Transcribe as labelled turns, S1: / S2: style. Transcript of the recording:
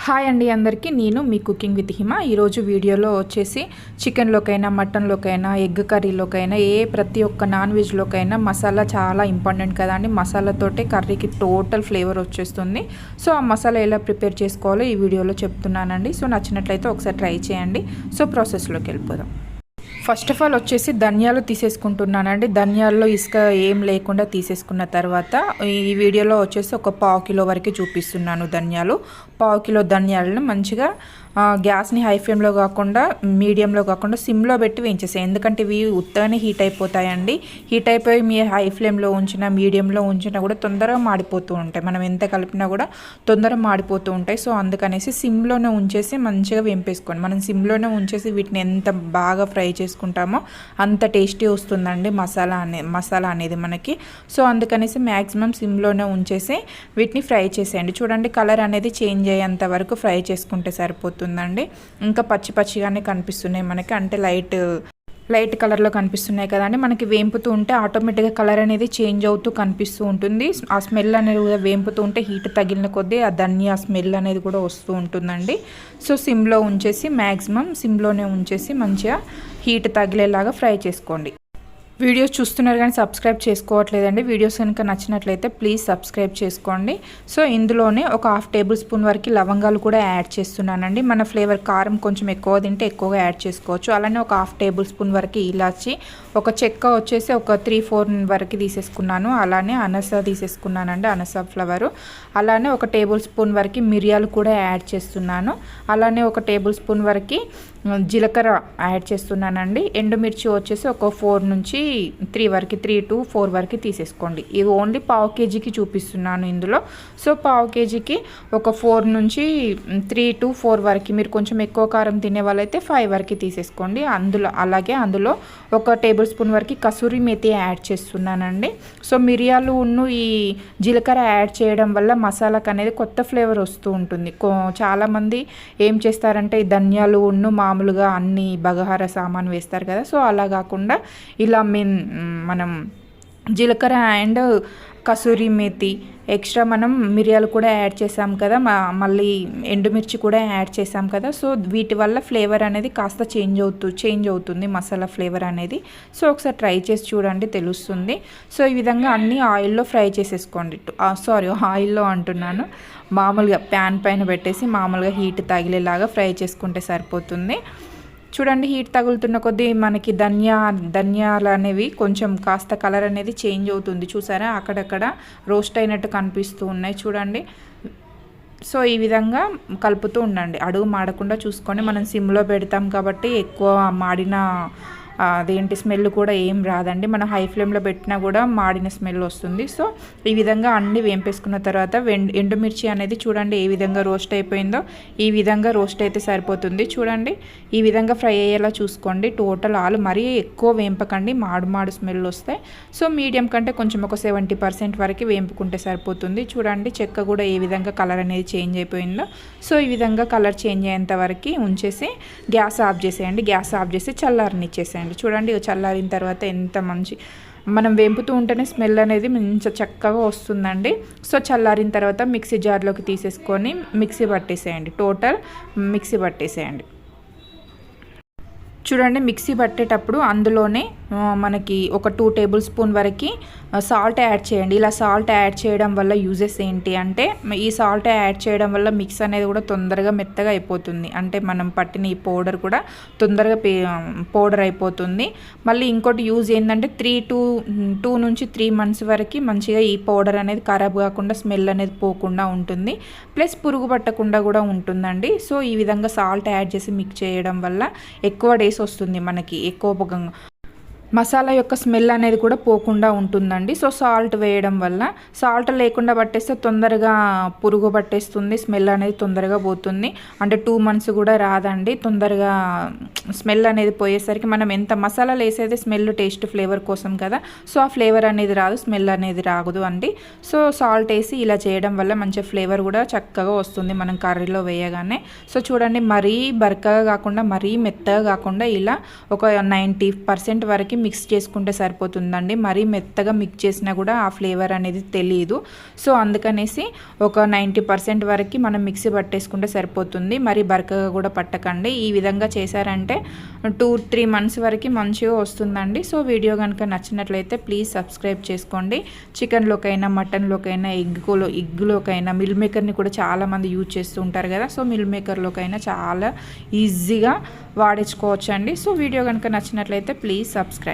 S1: Hi అండి అందరికీ, నేను మీ కుకింగ్ విత్ హిమ. ఈరోజు వీడియోలో వచ్చేసి చికెన్లోకైనా, మటన్లోకైనా, ఎగ్ కర్రీలోకైనా, ప్రతి ఒక్క నాన్ వెజ్లోకైనా మసాలా చాలా ఇంపార్టెంట్ కదా అండి. మసాలాతోటే కర్రీకి టోటల్ ఫ్లేవర్ వచ్చేస్తుంది. సో ఆ మసాలా ఎలా ప్రిపేర్ చేసుకోవాలో ఈ వీడియోలో చెప్తున్నానండి. సో నచ్చినట్లయితే ఒకసారి ట్రై చేయండి. సో ప్రాసెస్లోకి వెళ్ళిపోదాం. ఫస్ట్ ఆఫ్ ఆల్ వచ్చేసి ధనియాలు తీసేసుకుంటున్నానండి. ధనియాల్లో ఇసుక ఏం లేకుండా తీసేసుకున్న తర్వాత ఈ వీడియోలో వచ్చేసి ఒక 1/2 కిలో వరకు చూపిస్తున్నాను ధనియాలు. 1/2 కిలో ధనియాలను మంచిగా గ్యాస్ని హై ఫ్లేమ్లో కాకుండా, మీడియంలో కాకుండా సిమ్లో పెట్టి వేయించేసాయి. ఎందుకంటే ఇవి ఉత్తగానే హీట్ అయిపోతాయండి. హీట్ అయిపోయి మీ హై ఫ్లేమ్లో ఉంచినా, మీడియంలో ఉంచినా కూడా తొందరగా మాడిపోతూ ఉంటాయి. మనం ఎంత కలిపినా కూడా తొందరగా మాడిపోతూ ఉంటాయి. సో అందుకనేసి సిమ్లోనే ఉంచేసి మంచిగా వేంపేసుకోండి. మనం సిమ్లోనే ఉంచేసి వీటిని ఎంత బాగా ఫ్రై చేసుకుంటామో అంత టేస్టీ వస్తుందండి మసాలా అనేది మనకి. సో అందుకనేసి మ్యాక్సిమం సిమ్లోనే ఉంచేసి వీటిని ఫ్రై చేసేయండి. చూడండి, కలర్ అనేది చేంజ్ అయ్యేంత వరకు ఫ్రై చేసుకుంటే సరిపోతుందండి. ఇంకా పచ్చిగానే కనిపిస్తున్నాయి మనకి, అంటే లైట్ కలర్లో కనిపిస్తున్నాయి కదండి. మనకి వేంపుతూ ఉంటే ఆటోమేటిక్గా కలర్ అనేది చేంజ్ అవుతూ కనిపిస్తూ ఉంటుంది. ఆ స్మెల్ అనేది కూడా వేంపుతూ ఉంటే హీట్ తగిలిన కొద్దీ ఆ ధనియా స్మెల్ అనేది కూడా వస్తూ ఉంటుందండి. సో సిమ్లో ఉంచేసి, మ్యాక్సిమం సిమ్లోనే ఉంచేసి మంచిగా హీట్ తగిలేలాగా ఫ్రై చేసుకోండి. వీడియోస్ చూస్తున్నారు కానీ సబ్స్క్రైబ్ చేసుకోవట్లేదండి. వీడియోస్ కనుక నచ్చినట్లయితే ప్లీజ్ సబ్స్క్రైబ్ చేసుకోండి. సో ఇందులోనే ఒక 1/2 టేబుల్ స్పూన్ వరకు లవంగాలు కూడా యాడ్ చేస్తున్నానండి. మన ఫ్లేవర్ కారం కొంచెం ఎక్కువ తింటే ఎక్కువగా యాడ్ చేసుకోవచ్చు. అలానే ఒక 1/2 టేబుల్ స్పూన్ వరకు ఇలాచి, ఒక చెక్క వచ్చేసి ఒక 3-4 వరకు తీసేసుకున్నాను. అలానే అనస తీసేసుకున్నానండి, అనస ఫ్లవరు. అలానే ఒక టేబుల్ స్పూన్ వరకు మిరియాలు కూడా యాడ్ చేస్తున్నాను. అలానే ఒక టేబుల్ స్పూన్ వరకు జీలకర్ర యాడ్ చేస్తున్నానండి. ఎండుమిర్చి వచ్చేసి ఒక 3 to 4 వరకు తీసేసుకోండి. ఇది ఓన్లీ 1/2 కేజీకి చూపిస్తున్నాను ఇందులో. సో 1/2 కేజీకి ఒక 3 to 4 వరకు, మీరు కొంచెం ఎక్కువ కారం తినే వాళ్ళైతే 5 వరకు తీసేసుకోండి. అందులో ఒక టేబుల్ స్పూన్ వరకు కసూరి మేతి యాడ్ చేస్తున్నానండి. సో మిరియాలు ఈ జీలకర్ర యాడ్ చేయడం వల్ల మసాలాకు అనేది కొత్త ఫ్లేవర్ వస్తూ ఉంటుంది. చాలామంది ఏం చేస్తారంటే ఈ ధనియాలు మామూలుగా అన్ని బగారా సామాన్ వేస్తారు కదా. సో అలా కాకుండా ఇలా మనం జీలకర్ర అండ్ కసూరి మేతి, ఎక్స్ట్రా మనం మిరియాలు కూడా యాడ్ చేసాం కదా, మళ్ళీ ఎండుమిర్చి కూడా యాడ్ చేసాం కదా. సో వీటి వల్ల ఫ్లేవర్ అనేది కాస్త చేంజ్ అవుతుంది మసాలా ఫ్లేవర్ అనేది. సో ఒకసారి ట్రై చేసి చూడండి, తెలుస్తుంది. సో ఈ విధంగా అన్నీ ఆయిల్లో ఫ్రై చేసేసుకోండి. ఆయిల్లో అంటున్నాను, మామూలుగా ప్యాన్ పైన పెట్టేసి మామూలుగా హీట్ తగిలేలాగా ఫ్రై చేసుకుంటే సరిపోతుంది. చూడండి, హీట్ తగులుతున్న కొద్దీ మనకి ధనియాలు అనేవి కొంచెం కాస్త కలర్ అనేది చేంజ్ అవుతుంది. చూసారా, అక్కడక్కడ రోస్ట్ అయినట్టు కనిపిస్తూ ఉన్నాయి చూడండి. సో ఈ విధంగా కలుపుతూ ఉండండి, అడుగు మాడకుండా చూసుకొని. మనం సిమ్లో పెడతాం కాబట్టి ఎక్కువ మాడిన స్మెల్ కూడా ఏం రాదండి. మనం హై ఫ్లేమ్లో పెట్టినా కూడా మాడిన స్మెల్ వస్తుంది. సో ఈ విధంగా అన్నీ వేంపేసుకున్న తర్వాత ఎండుమిర్చి అనేది చూడండి ఏ విధంగా రోస్ట్ అయిపోయిందో. ఈ విధంగా రోస్ట్ అయితే సరిపోతుంది. చూడండి, ఈ విధంగా ఫ్రై అయ్యేలా చూసుకోండి. టోటల్ మరీ ఎక్కువ వేంపకండి, మాడు స్మెల్ వస్తాయి. సో మీడియం కంటే కొంచెం ఒక 70% వరకు వేంపుకుంటే సరిపోతుంది. చూడండి, చెక్క కూడా ఏ విధంగా కలర్ అనేది చేంజ్ అయిపోయిందో. సో ఈ విధంగా కలర్ చేంజ్ అయ్యేంత వరకు ఉంచేసి గ్యాస్ ఆఫ్ చేసేయండి. గ్యాస్ ఆఫ్ చేసి చల్లారనిచ్చేసేయండి. చూడండి, చల్లారిన తర్వాత ఎంత మంచి, మనం వేంపుతూ ఉంటేనే స్మెల్ అనేది మంచి చక్కగా వస్తుందండి. సో చల్లారిన తర్వాత మిక్సీ జార్లోకి తీసేసుకొని మిక్సీ పట్టేసేయండి. టోటల్ మిక్సీ పట్టేసేయండి. చూడండి, మిక్సీ పట్టేటప్పుడు అందులోనే మనకి ఒక 2 టేబుల్ స్పూన్ వరకు సాల్ట్ యాడ్ చేయండి. ఇలా సాల్ట్ యాడ్ చేయడం వల్ల యూజెస్ ఏంటి అంటే, ఈ సాల్ట్ యాడ్ చేయడం వల్ల మిక్స్ అనేది కూడా తొందరగా మెత్తగా అయిపోతుంది. అంటే మనం పట్టిన ఈ పౌడర్ కూడా తొందరగా పౌడర్ అయిపోతుంది. మళ్ళీ ఇంకోటి యూజ్ ఏంటంటే 2 నుంచి 3 months వరకు మంచిగా ఈ పౌడర్ అనేది ఖరాబ్ కాకుండా, స్మెల్ అనేది పోకుండా ఉంటుంది. ప్లస్ పురుగు పట్టకుండా కూడా ఉంటుందండి. సో ఈ విధంగా సాల్ట్ యాడ్ చేసి మిక్స్ చేయడం వల్ల ఎక్కువ డేస్ వస్తుంది మనకి, ఎక్కువ మసాలా యొక్క స్మెల్ అనేది కూడా పోకుండా ఉంటుందండి. సో సాల్ట్ వేయడం వల్ల, సాల్ట్ లేకుండా పట్టేస్తే తొందరగా పురుగు పట్టేస్తుంది, స్మెల్ అనేది తొందరగా పోతుంది. అంటే 2 months కూడా రాదండి. తొందరగా స్మెల్ అనేది పోయేసరికి మనం ఎంత మసాలాలు వేసేది స్మెల్, టేస్ట్, ఫ్లేవర్ కోసం కదా. సో ఆ ఫ్లేవర్ అనేది రాదు, స్మెల్ అనేది రాదు అండి. సో సాల్ట్ వేసి ఇలా చేయడం వల్ల మంచి ఫ్లేవర్ కూడా చక్కగా వస్తుంది మనం కర్రీలో వేయగానే. సో చూడండి, మరీ బరకగా కాకుండా, మరీ మెత్తగా కాకుండా ఇలా ఒక 90% వరకు మిక్స్ చేసుకుంటే సరిపోతుందండి. మరీ మెత్తగా మిక్స్ చేసినా కూడా ఆ ఫ్లేవర్ అనేది తెలియదు. సో అందుకనేసి ఒక 90% వరకు మనం మిక్సీ పట్టేసుకుంటే సరిపోతుంది. మరి బరకగా కూడా పట్టకండి. ఈ విధంగా చేశారంటే 2-3 మంత్స్ వరకు మంచిగా వస్తుందండి. సో వీడియో కనుక నచ్చినట్లయితే ప్లీజ్ సబ్స్క్రైబ్ చేసుకోండి. చికెన్లోకైనా మటన్లోకైనా ఎగ్గులోకైనా మిల్ మేకర్ని కూడా చాలామంది యూజ్ చేస్తూ ఉంటారు కదా. సో మిల్ మేకర్లోకైనా చాలా ఈజీగా వాడించుకోవచ్చు అండి. సో వీడియో కనుక నచ్చినట్లయితే ప్లీజ్ సబ్స్క్రైబ్.